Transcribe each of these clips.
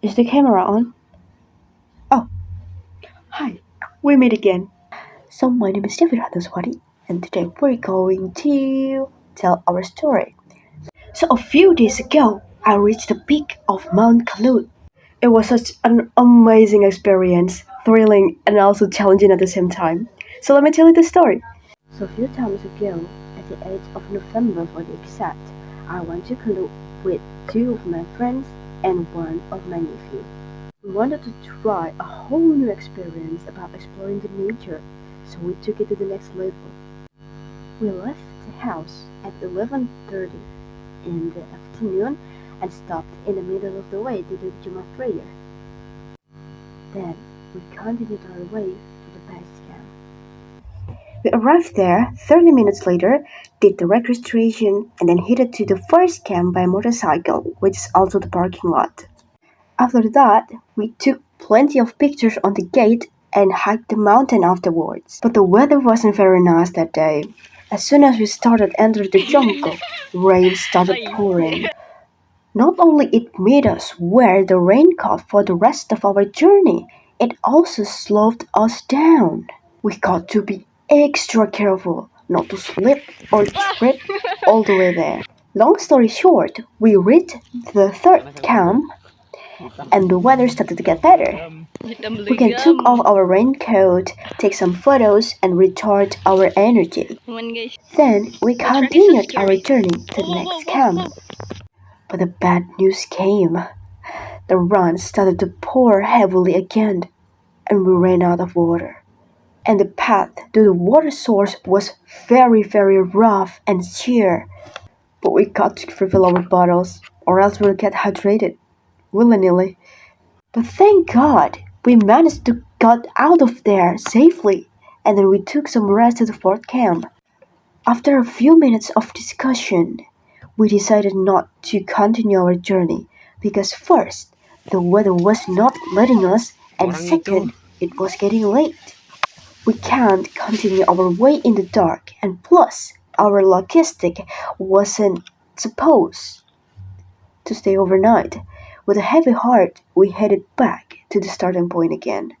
Is the camera on? Oh, hi. We meet again. So my name is Dewi Swari, and today we're going to tell our story. So a few days ago, I reached the peak of Mount KELUD. It was such an amazing experience, thrilling and also challenging at the same time. So let me tell you the story. So a few times ago, at the 8th of November for the exact, I went to KELUD with two of my friends and one of my nephews. We wanted to try a whole new experience about exploring the nature, so we took it to the next level. We left the house at 11:30 in the afternoon and stopped in the middle of the way to do Jummah prayer. Then we continued our way to the base camp. We arrived there 30 minutes later, did the registration, and then headed to the first camp by motorcycle, which is also the parking lot. After that, we took plenty of pictures on the gate and hiked the mountain afterwards. But the weather wasn't very nice that day. As soon as we started entering the jungle, rain started pouring. Not only it made us wear the raincoat for the rest of our journey, it also slowed us down. We got to be extra careful not to slip or trip all the way there. Long story short, we reached the third camp and the weather started to get better. We can took off our raincoat, take some photos, and recharge our energy. Then we continued our journey to the next camp. But the bad news came. The rain started to pour heavily again, and we ran out of water. And the path to the water source was very rough and sheer. But we got to refill our bottles, or else we'll get hydrated willy-nilly. But thank God, we managed to get out of there safely, and then we took some rest at the fourth camp. After a few minutes of discussion, we decided not to continue our journey because first, the weather was not letting us, and second, it was getting late. We can't continue our way in the dark, and plus, our logistic wasn't supposed to stay overnight. With a heavy heart, we headed back to the starting point again.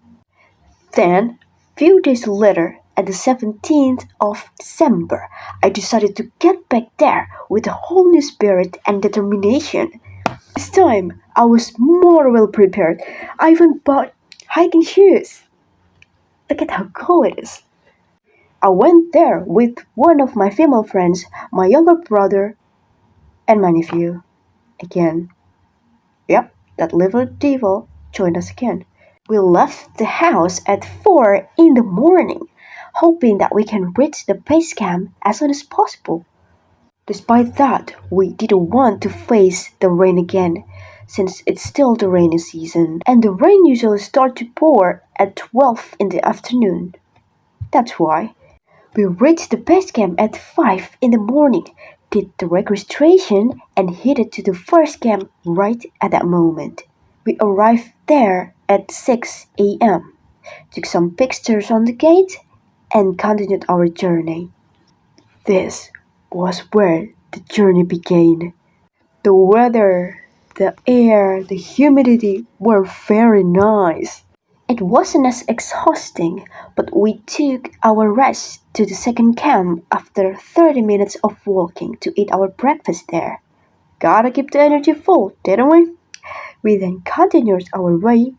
Then, few days later, at the 17th of December, I decided to get back there with a whole new spirit and determination. This time, I was more well prepared. I even bought hiking shoes. Look at how cool it is. I went there with one of my female friends, my younger brother, and my nephew. Again. Yep, that little devil joined us again. We left the house at 4 in the morning, hoping that we can reach the base camp as soon as possible. Despite that, we didn't want to face the rain again, since it's still the rainy season, and the rain usually starts to pour at 12 in the afternoon. That's why. We reached the base camp at 5 in the morning, did the registration, and headed to the first camp right at that moment. We arrived there at 6 a.m., took some pictures on the gate, and continued our journey. This was where the journey began. The weather, the air, the humidity were very nice. It wasn't as exhausting, but we took our rest to the second camp after 30 minutes of walking to eat our breakfast there. Gotta keep the energy full, didn't we? We then continued our way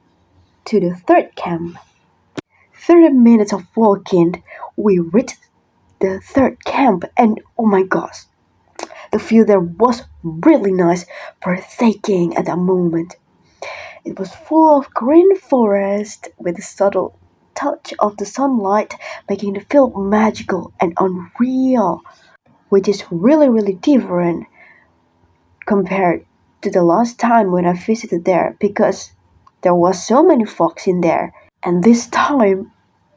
to the third camp. 30 minutes of walking, we reached the third camp, and oh my gosh, the view there was really nice, breathtaking at that moment. It was full of green forest with a subtle touch of the sunlight, making the feel magical and unreal, which is really different compared to the last time when I visited there because there was so many fogs in there. And this time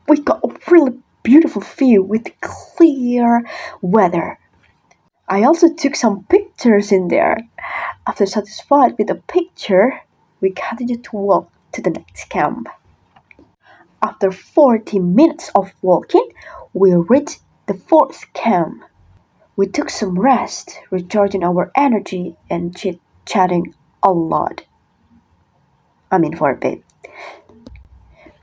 we got a really beautiful view with clear weather. I also took some pictures in there. After satisfied with the picture, we continued to walk to the next camp. After 40 minutes of walking, we reached the fourth camp. We took some rest, recharging our energy and chit-chatting a lot. For a bit.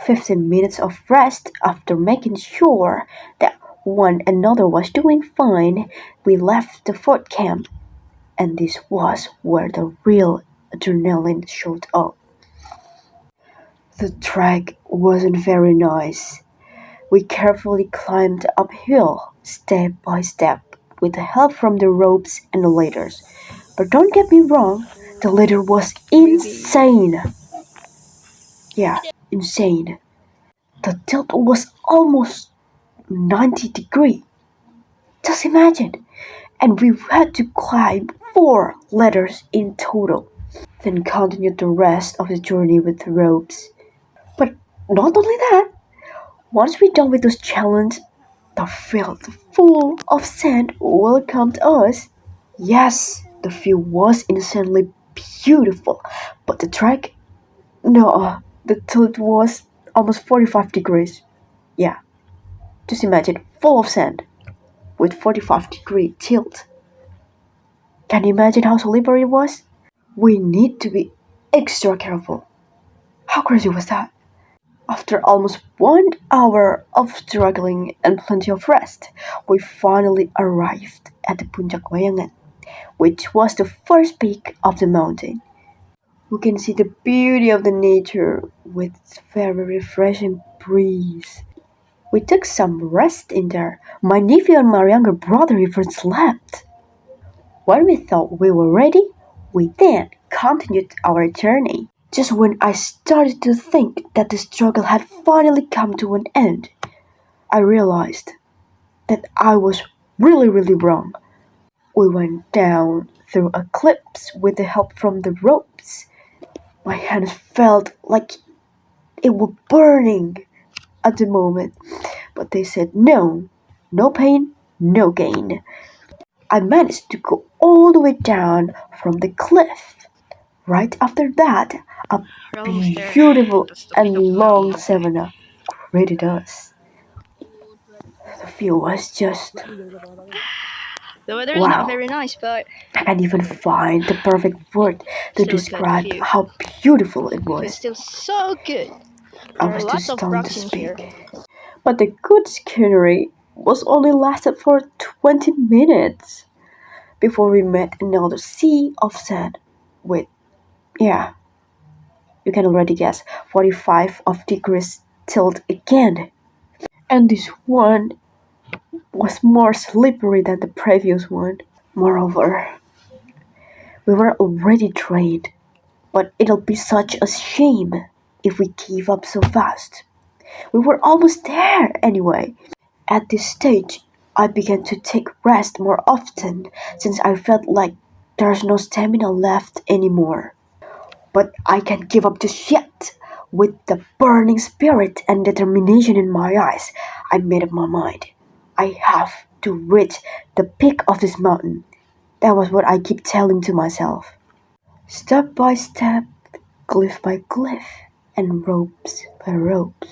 15 minutes of rest after making sure that one another was doing fine, we left the fort camp, and this was where the real adrenaline showed up. The trek wasn't very nice. We carefully climbed uphill, step by step, with the help from the ropes and the ladders. But don't get me wrong, the ladder was insane. Yeah, insane. The tilt was almost 90 degrees. Just imagine. And we had to climb 4 ladders in total. Then continued the rest of the journey with the ropes. But not only that, once we're done with those challenges, the field full of sand welcomed us. Yes, the view was insanely beautiful, but the trek, no, the tilt was almost 45 degrees. Yeah, just imagine, full of sand with 45-degree tilt. Can you imagine how slippery it was? We need to be extra careful. How crazy was that? After almost 1 hour of struggling and plenty of rest, we finally arrived at the Puncak Wayangan, which was the first peak of the mountain. We can see the beauty of the nature with its very refreshing breeze. We took some rest in there. My nephew and my younger brother even slept. When we thought we were ready, we then continued our journey. Just when I started to think that the struggle had finally come to an end, I realized that I was really wrong. We went down through a cliff with the help from the ropes. My hands felt like it were burning at the moment, but they said no, no pain, no gain. I managed to go all the way down from the cliff. Right after that, a beautiful and long savanna greeted us. The view was just The weather is not wow. very nice, but I can't even find the perfect word to still a good describe view. how beautiful it It's was. still so good. I There are was too lots of stunned to rocks in here. speak. But the good scenery was only lasted for 20 minutes before we met another sea of sand with, yeah, you can already guess, 45 of degrees tilt again. And this one was more slippery than the previous one. Moreover, we were already drained, but it'll be such a shame if we give up so fast. We were almost there anyway. At this stage, I began to take rest more often since I felt like there's no stamina left anymore. But I can't give up just yet. With the burning spirit and determination in my eyes, I made up my mind. I have to reach the peak of this mountain. That was what I keep telling to myself. Step by step, cliff by cliff, and ropes by ropes.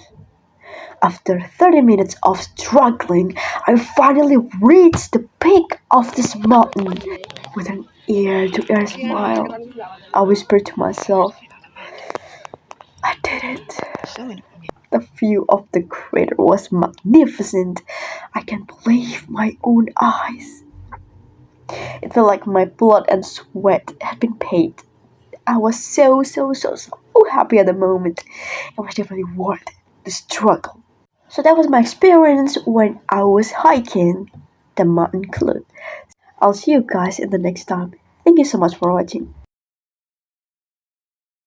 After 30 minutes of struggling, I finally reached the peak of this mountain. With an ear-to-ear smile, I whispered to myself, I did it. The view of the crater was magnificent. I can't believe my own eyes. It felt like my blood and sweat had been paid. I was so happy at the moment. It was definitely worth the struggle. So that was my experience when I was hiking the mountain KELUD. I'll see you guys in the next time. Thank you so much for watching.